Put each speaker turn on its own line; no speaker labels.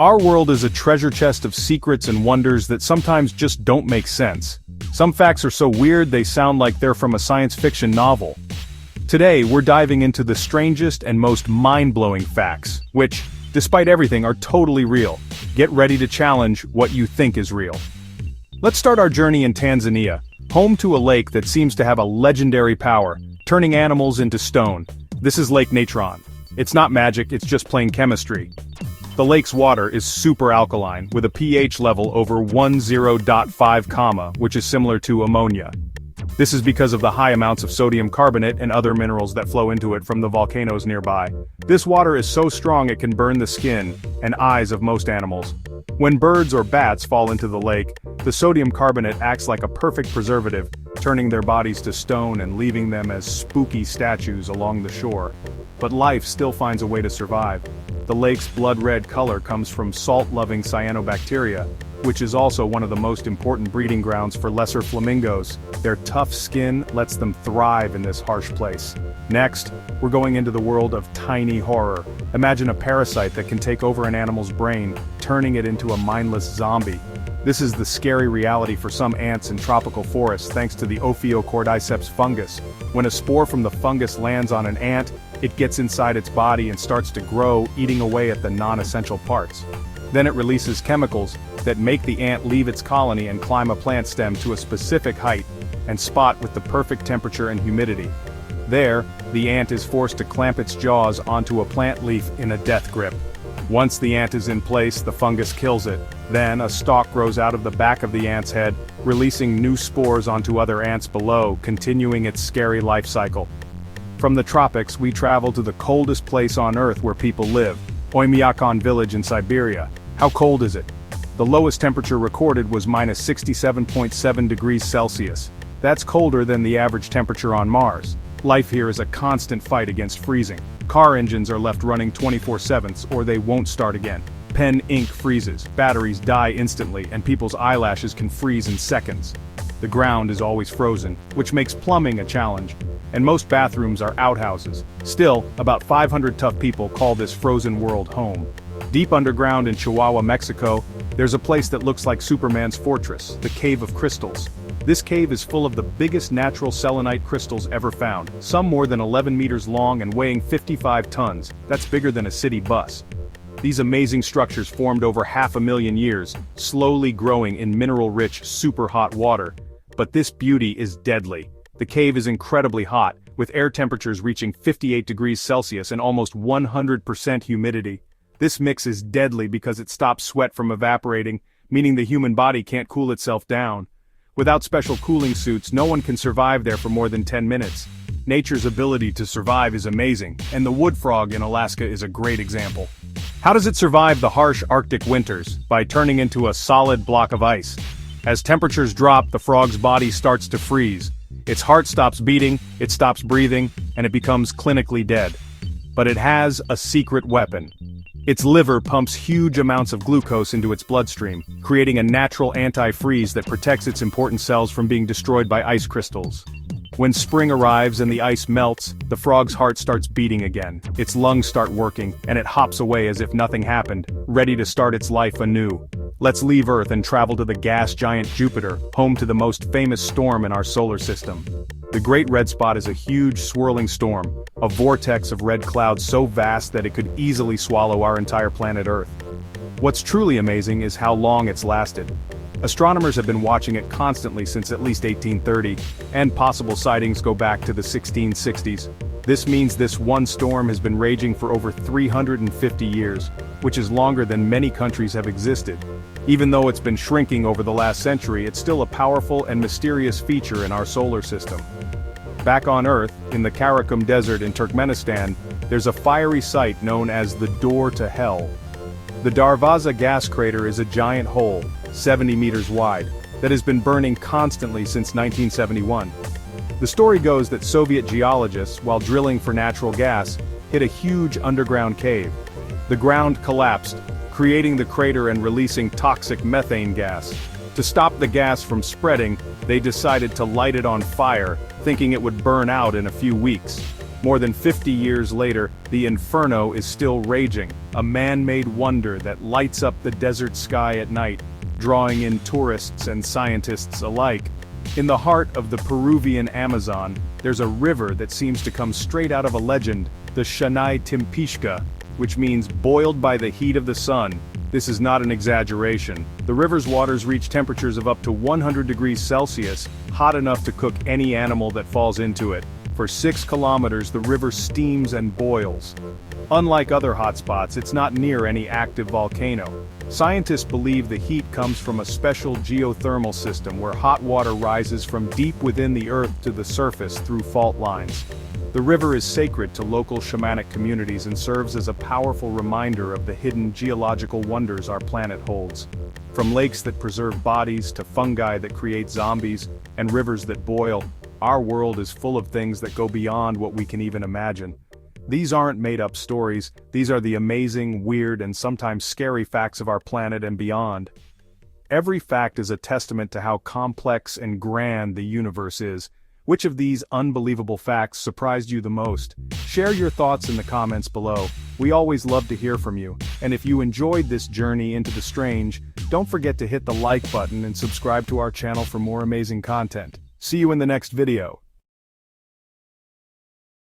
Our world is a treasure chest of secrets and wonders that sometimes just don't make sense. Some facts are so weird they sound like they're from a science fiction novel. Today, we're diving into the strangest and most mind-blowing facts, which, despite everything, are totally real. Get ready to challenge what you think is real. Let's start our journey in Tanzania, home to a lake that seems to have a legendary power, turning animals into stone. This is Lake Natron. It's not magic, it's just plain chemistry. The lake's water is super alkaline, with a pH level over 10.5, which is similar to ammonia. This is because of the high amounts of sodium carbonate and other minerals that flow into it from the volcanoes nearby. This water is so strong it can burn the skin and eyes of most animals. When birds or bats fall into the lake, the sodium carbonate acts like a perfect preservative, turning their bodies to stone and leaving them as spooky statues along the shore. But life still finds a way to survive. The lake's blood-red color comes from salt-loving cyanobacteria, which is also one of the most important breeding grounds for lesser flamingos. Their tough skin lets them thrive in this harsh place. Next, we're going into the world of tiny horror. Imagine a parasite that can take over an animal's brain, turning it into a mindless zombie. This is the scary reality for some ants in tropical forests thanks to the Ophiocordyceps fungus. When a spore from the fungus lands on an ant, it gets inside its body and starts to grow, eating away at the non-essential parts. Then it releases chemicals that make the ant leave its colony and climb a plant stem to a specific height and spot with the perfect temperature and humidity. There, the ant is forced to clamp its jaws onto a plant leaf in a death grip. Once the ant is in place, the fungus kills it. Then, a stalk grows out of the back of the ant's head, releasing new spores onto other ants below, continuing its scary life cycle. From the tropics, we travel to the coldest place on Earth where people live, Oymyakon village in Siberia. How cold is it? The lowest temperature recorded was -67.7 degrees Celsius. That's colder than the average temperature on Mars. Life here is a constant fight against freezing. Car engines are left running 24/7 or they won't start again. Pen ink freezes, batteries die instantly, and people's eyelashes can freeze in seconds. The ground is always frozen, which makes plumbing a challenge, and most bathrooms are outhouses. Still, about 500 tough people call this frozen world home. Deep underground in Chihuahua, Mexico, there's a place that looks like Superman's fortress, the Cave of Crystals. This cave is full of the biggest natural selenite crystals ever found, some more than 11 meters long and weighing 55 tons. That's bigger than a city bus. These amazing structures formed over 500,000 years, slowly growing in mineral-rich, super-hot water. But this beauty is deadly. The cave is incredibly hot, with air temperatures reaching 58 degrees Celsius and almost 100% humidity. This mix is deadly because it stops sweat from evaporating, meaning the human body can't cool itself down. Without special cooling suits, no one can survive there for more than 10 minutes. Nature's ability to survive is amazing, and the wood frog in Alaska is a great example. How does it survive the harsh Arctic winters? By turning into a solid block of ice. As temperatures drop, the frog's body starts to freeze. Its heart stops beating, it stops breathing, and it becomes clinically dead. But it has a secret weapon. Its liver pumps huge amounts of glucose into its bloodstream, creating a natural anti-freeze that protects its important cells from being destroyed by ice crystals. When spring arrives and the ice melts, the frog's heart starts beating again, its lungs start working, and it hops away as if nothing happened, ready to start its life anew. Let's leave Earth and travel to the gas giant Jupiter, home to the most famous storm in our solar system. The Great Red Spot is a huge swirling storm, a vortex of red clouds so vast that it could easily swallow our entire planet Earth. What's truly amazing is how long it's lasted. Astronomers have been watching it constantly since at least 1830, and possible sightings go back to the 1660s. This means this one storm has been raging for over 350 years, which is longer than many countries have existed. Even though it's been shrinking over the last century, it's still a powerful and mysterious feature in our solar system. Back on Earth, in the Karakum Desert in Turkmenistan, there's a fiery site known as the Door to Hell. The Darvaza gas crater is a giant hole, 70 meters wide, that has been burning constantly since 1971. The story goes that Soviet geologists, while drilling for natural gas, hit a huge underground cave. The ground collapsed, creating the crater and releasing toxic methane gas. To stop the gas from spreading, they decided to light it on fire, thinking it would burn out in a few weeks. More than 50 years later, the inferno is still raging, a man-made wonder that lights up the desert sky at night, drawing in tourists and scientists alike. In the heart of the Peruvian Amazon, there's a river that seems to come straight out of a legend, the Shanay Timpishka, which means boiled by the heat of the sun. This is not an exaggeration. The river's waters reach temperatures of up to 100 degrees Celsius, hot enough to cook any animal that falls into it. For 6 kilometers the river steams and boils. Unlike other hotspots, it's not near any active volcano. Scientists believe the heat comes from a special geothermal system where hot water rises from deep within the earth to the surface through fault lines. The river is sacred to local shamanic communities and serves as a powerful reminder of the hidden geological wonders our planet holds. From lakes that preserve bodies to fungi that create zombies and rivers that boil, our world is full of things that go beyond what we can even imagine. These aren't made-up stories, these are the amazing, weird, and sometimes scary facts of our planet and beyond. Every fact is a testament to how complex and grand the universe is. Which of these unbelievable facts surprised you the most? Share your thoughts in the comments below. We always love to hear from you, and if you enjoyed this journey into the strange, don't forget to hit the like button and subscribe to our channel for more amazing content. See you in the next video.